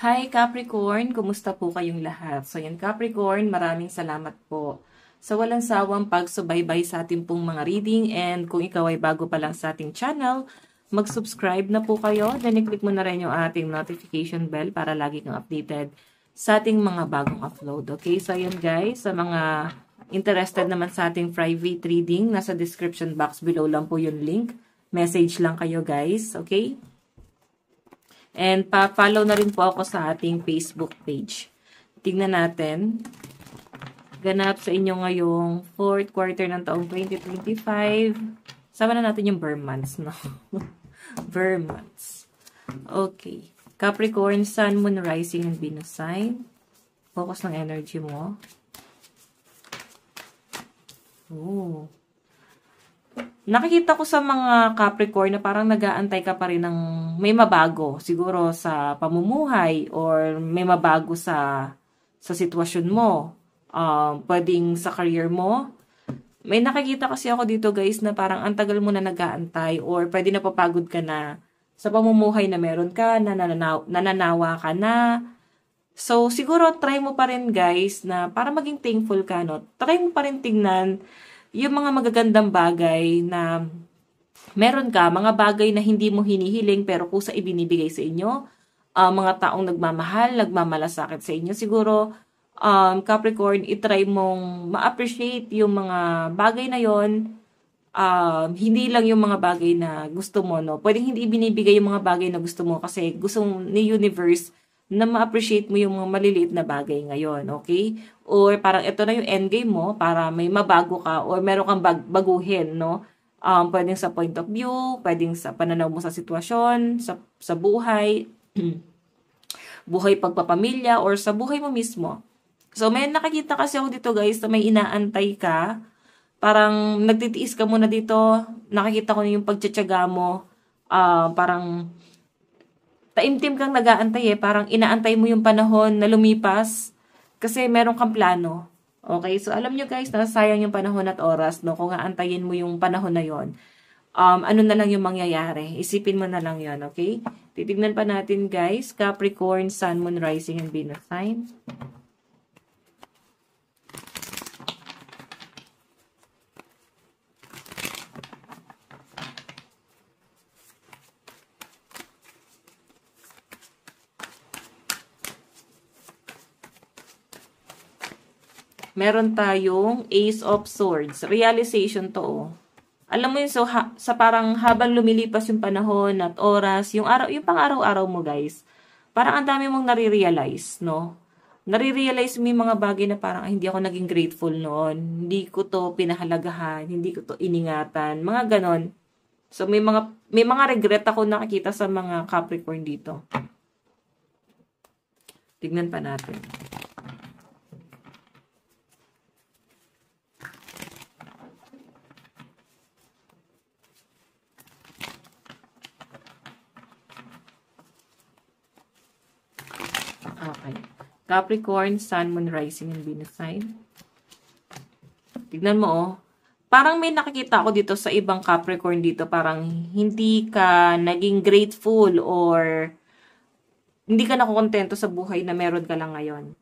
Hi Capricorn, kumusta po kayong lahat? So yan Capricorn, maraming salamat po sa walang sawang pagsubaybay sa ating pong mga reading, and kung ikaw ay bago pa lang sa ating channel, mag-subscribe na po kayo, then i-click mo na rin yung ating notification bell para lagi kang updated sa ating mga bagong upload. Okay, so yan guys, sa mga interested naman sa ating private reading, nasa description box below lang po yung link. Message lang kayo guys, okay? And pa-follow na rin po ako sa ating Facebook page. Tignan natin. Ganap sa inyo ngayong 4th quarter ng taong 2025. Sama na natin yung Burr months, no? Burr months. Okay. Capricorn, Sun, Moon, Rising, and Venus sign. Focus ng energy mo. Oh. Nakikita ko sa mga Capricorn na parang nag-aantay ka pa rin ng may mabago. Siguro sa pamumuhay or may mabago sa sitwasyon mo. Pwedeng sa career mo. May nakikita kasi ako dito guys na parang ang tagal mo na nag-aantay or pwede na papagod ka na sa pamumuhay na meron ka, nananawa ka na. So siguro try mo pa rin guys na para maging thankful ka, no? Try mo pa rin tingnan yung mga magagandang bagay na meron ka, mga bagay na hindi mo hinihiling pero kusa ibinibigay sa inyo, mga taong nagmamahal, nagmamalasakit sa inyo. Siguro, Capricorn, itry mong ma-appreciate yung mga bagay na yon. Hindi lang yung mga bagay na gusto mo, no? Pwedeng hindi ibinibigay yung mga bagay na gusto mo kasi gusto ni universe na ma-appreciate mo yung mga maliliit na bagay ngayon, okay? Or parang ito na yung endgame mo para may mabago ka or meron kang baguhin, no? Pwedeng sa point of view, pwedeng sa pananaw mo sa sitwasyon, sa buhay, buhay pagpapamilya, or sa buhay mo mismo. So, may nakikita kasi ako dito guys na may inaantay ka. Parang nagtitiis ka muna dito. Nakikita ko na yung pagtsatsaga mo. Parang taimtim kang nag-aantay parang inaantay mo yung panahon na lumipas kasi meron kang plano. Okay, so alam nyo guys, nasayang yung panahon at oras, no? Kung aantayin mo yung panahon na yon, ano na lang yung mangyayari. Isipin mo na lang yon, okay? Titignan pa natin guys, Capricorn, Sun, Moon, Rising, and Venus sign. Meron tayong Ace of Swords. Realization to, oh. Alam mo yun, so sa parang habang lumilipas yung panahon at oras, yung pang-araw-araw mo guys, parang ang dami mong nare-realize, no? Nare-realize mo yung mga bagay na parang hindi ako naging grateful noon. Hindi ko to pinahalagahan, hindi ko to iningatan, mga ganon. So may mga regret ako nakikita sa mga Capricorn dito. Tignan pa natin. Okay. Capricorn, Sun, Moon, Rising, and Venus sign. Tignan mo, oh. Parang may nakikita ako dito sa ibang Capricorn dito. Parang hindi ka naging grateful or hindi ka nakukontento sa buhay na meron ka lang ngayon.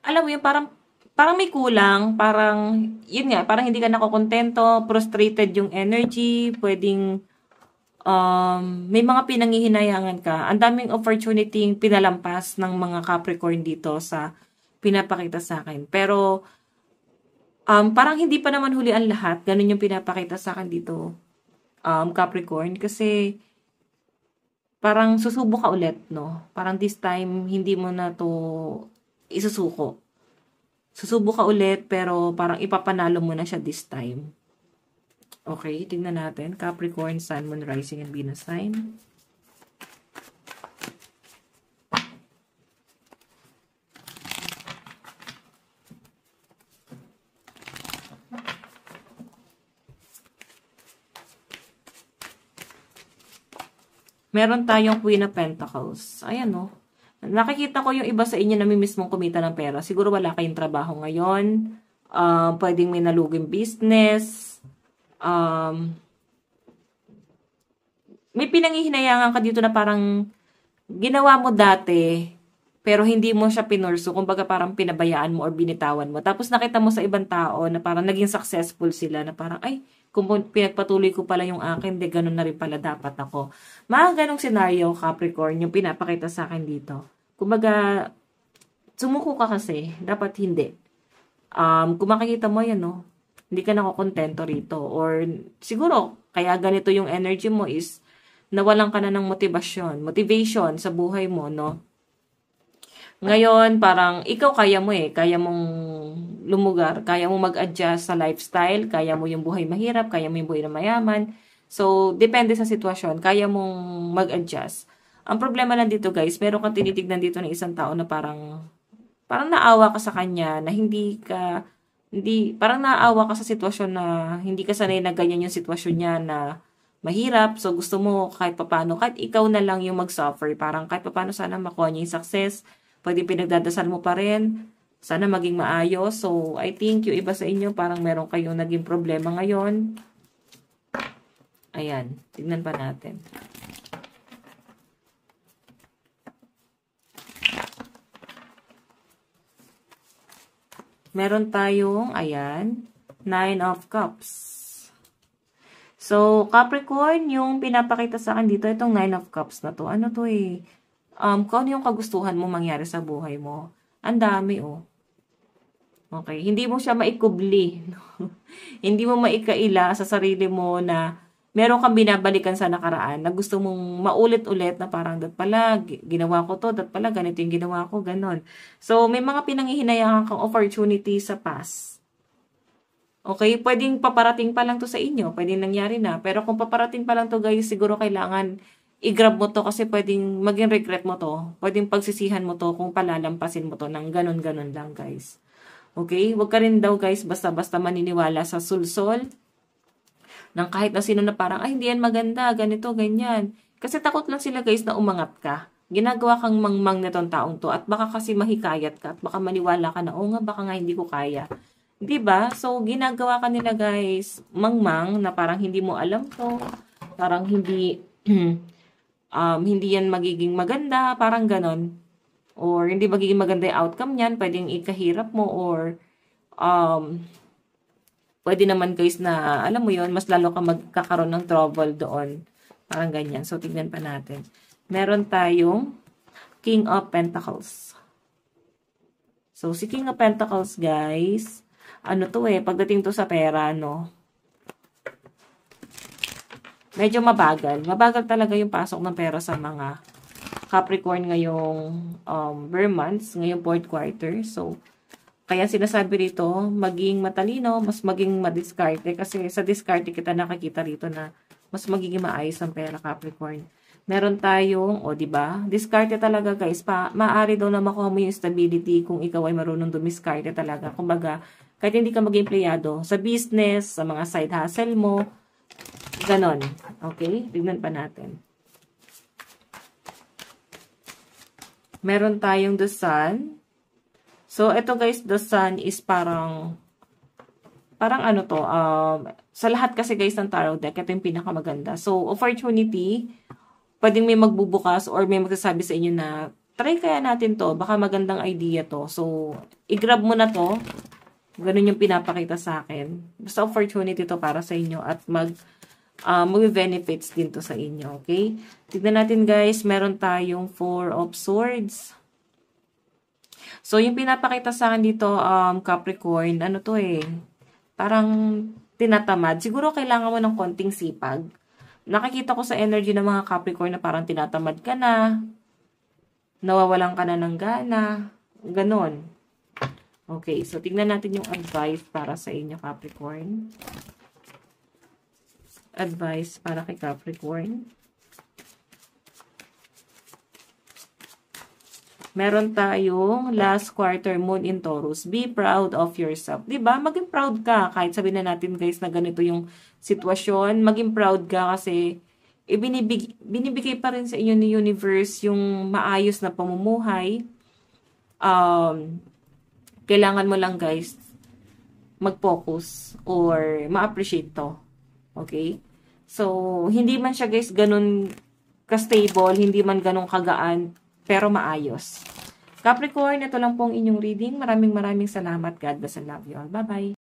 Alam mo yun, parang may kulang. Parang, yun nga, parang hindi ka nakukontento, frustrated yung energy, pwedeng may mga pinangihinayangan ka. Ang daming opportunity pinalampas ng mga Capricorn dito sa pinapakita sa akin. Pero, parang hindi pa naman huli ang lahat. Ganun yung pinapakita sa akin dito, Capricorn. Kasi, parang susubo ka ulit, no? Parang this time, hindi mo na to isusuko. Susubo ka ulit, pero parang ipapanalo mo na siya this time. Okay, tingnan natin. Capricorn, Sun, Moon, Rising, and Venus sign. Meron tayong Queen of Pentacles. Ayan, no? Nakikita ko yung iba sa inyo na may mismong kumita ng pera. Siguro wala kayong trabaho ngayon. Pwedeng may naluging business. May pinangihinayangan ka dito na parang ginawa mo dati, pero hindi mo siya pinurso, kumbaga parang pinabayaan mo or binitawan mo. Tapos nakita mo sa ibang tao na parang naging successful sila, na parang, ay, kung pinagpatuloy ko pala yung akin, de ganun na rin pala dapat ako. Mga ganong scenario, Capricorn, yung pinapakita sa akin dito. Kumbaga, sumuko ka kasi, dapat hindi. Kung makikita mo yan, no, hindi ka nakokontento rito. Or siguro, kaya ganito yung energy mo is, nawalan ka na ng motivation sa buhay mo, no? Ngayon, parang ikaw kaya mo kaya mong lumugar, kaya mo mag-adjust sa lifestyle, kaya mo yung buhay mahirap, kaya mo yung buhay na mayaman. So, depende sa sitwasyon, kaya mong mag-adjust. Ang problema lang dito, guys, meron kang tinitignan dito ng isang tao na parang naawa ka sa kanya, na parang naawa ka sa sitwasyon na hindi ka sanay na ganyan yung sitwasyon niya na mahirap. So, gusto mo kahit papano, kahit ikaw na lang yung mag-suffer, parang kahit papano sana makuha niya yung success. Pwede pinagdadasal mo pa rin. Sana maging maayos. So, I think yung iba sa inyo, parang meron kayong naging problema ngayon. Ayan. Tignan pa natin. Meron tayong, ayan, 9 of Cups. So, Capricorn, yung pinapakita sa akin dito, itong 9 of Cups na to. Ano to kung ano yung kagustuhan mo mangyari sa buhay mo. Ang dami, Okay, hindi mo siya maikubli. Hindi mo maikaila sa sarili mo na meron kang binabalikan sa nakaraan na gusto mong maulit-ulit na parang dat pala, ginawa ko to, dat pala, ganito yung ginawa ko, ganon. So, may mga pinanghihinayangan kang opportunity sa past. Okay, pwedeng paparating pa lang to sa inyo, pwedeng nangyari na. Pero kung paparating pa lang to, guys, siguro kailangan i-grab mo to kasi pwedeng maging regret mo to. Pwedeng pagsisihan mo to kung palalampasin mo to ng ganon-ganon lang, guys. Okay? Huwag ka rin daw, guys, basta-basta maniniwala sa sulsol ng kahit na sino na parang, ay, hindi yan maganda, ganito, ganyan. Kasi takot lang sila, guys, na umangat ka. Ginagawa kang mangmang nitong taong to at baka kasi mahikayat ka at baka maniwala ka na, nga, baka nga hindi ko kaya. Diba? So, ginagawa ka nila, guys, mangmang na parang hindi mo alam to, parang hindi hindi yan magiging maganda, parang ganon. Or hindi magiging maganda yung outcome niyan, pwedeng ikahirap mo or pwede naman guys na, alam mo yon, mas lalo ka magkakaroon ng trouble doon. Parang ganyan. So, tignan pa natin. Meron tayong King of Pentacles. So, si King of Pentacles, guys, ano to pagdating to sa pera, no? Medyo mabagal. Mabagal talaga yung pasok ng pera sa mga Capricorn ngayong bare months, ngayong 4th quarter. So, kaya sinasabi rito, maging matalino, mas maging madiskarte. Kasi sa diskarte kita nakakita rito na mas magiging maayos ang pera, Capricorn. Meron tayong, diba? Diskarte talaga, guys. Maaari daw na makuha mo yung stability kung ikaw ay marunong dumiskarte talaga. Kumbaga, kahit hindi ka maging empleyado, sa business, sa mga side hustle mo, ganon. Okay? Tignan pa natin. Meron tayong the Sun. So, ito guys, the Sun is parang ano to, sa lahat kasi guys ng tarot deck, ito yung pinakamaganda. So, opportunity, pwedeng may magbubukas or may magsasabi sa inyo na, try kaya natin to, baka magandang idea to. So, i-grab mo na to. Ganun yung pinapakita sa akin. Basta opportunity to para sa inyo at mag-benefits din to sa inyo, okay? Tignan natin guys, meron tayong 4 of Swords. So, yung pinapakita sa akin dito, Capricorn, ano to parang tinatamad. Siguro kailangan mo ng konting sipag. Nakikita ko sa energy ng mga Capricorn na parang tinatamad ka na, nawawalan ka na ng gana, ganon. Okay, so tignan natin yung advice para sa inyo, Capricorn. Advice para kay Capricorn. Meron tayong last quarter moon in Taurus. Be proud of yourself. Diba? Maging proud ka. Kahit sabihin na natin guys na ganito yung sitwasyon. Maging proud ka kasi binibigay pa rin sa inyo ni universe yung maayos na pamumuhay. Kailangan mo lang guys mag-focus or ma-appreciate to. Okay? So, hindi man siya guys ganun ka-stable, hindi man ganun kagaan, pero maayos. Capricorn, ito lang pong inyong reading. Maraming salamat. God bless and love you all. Bye-bye.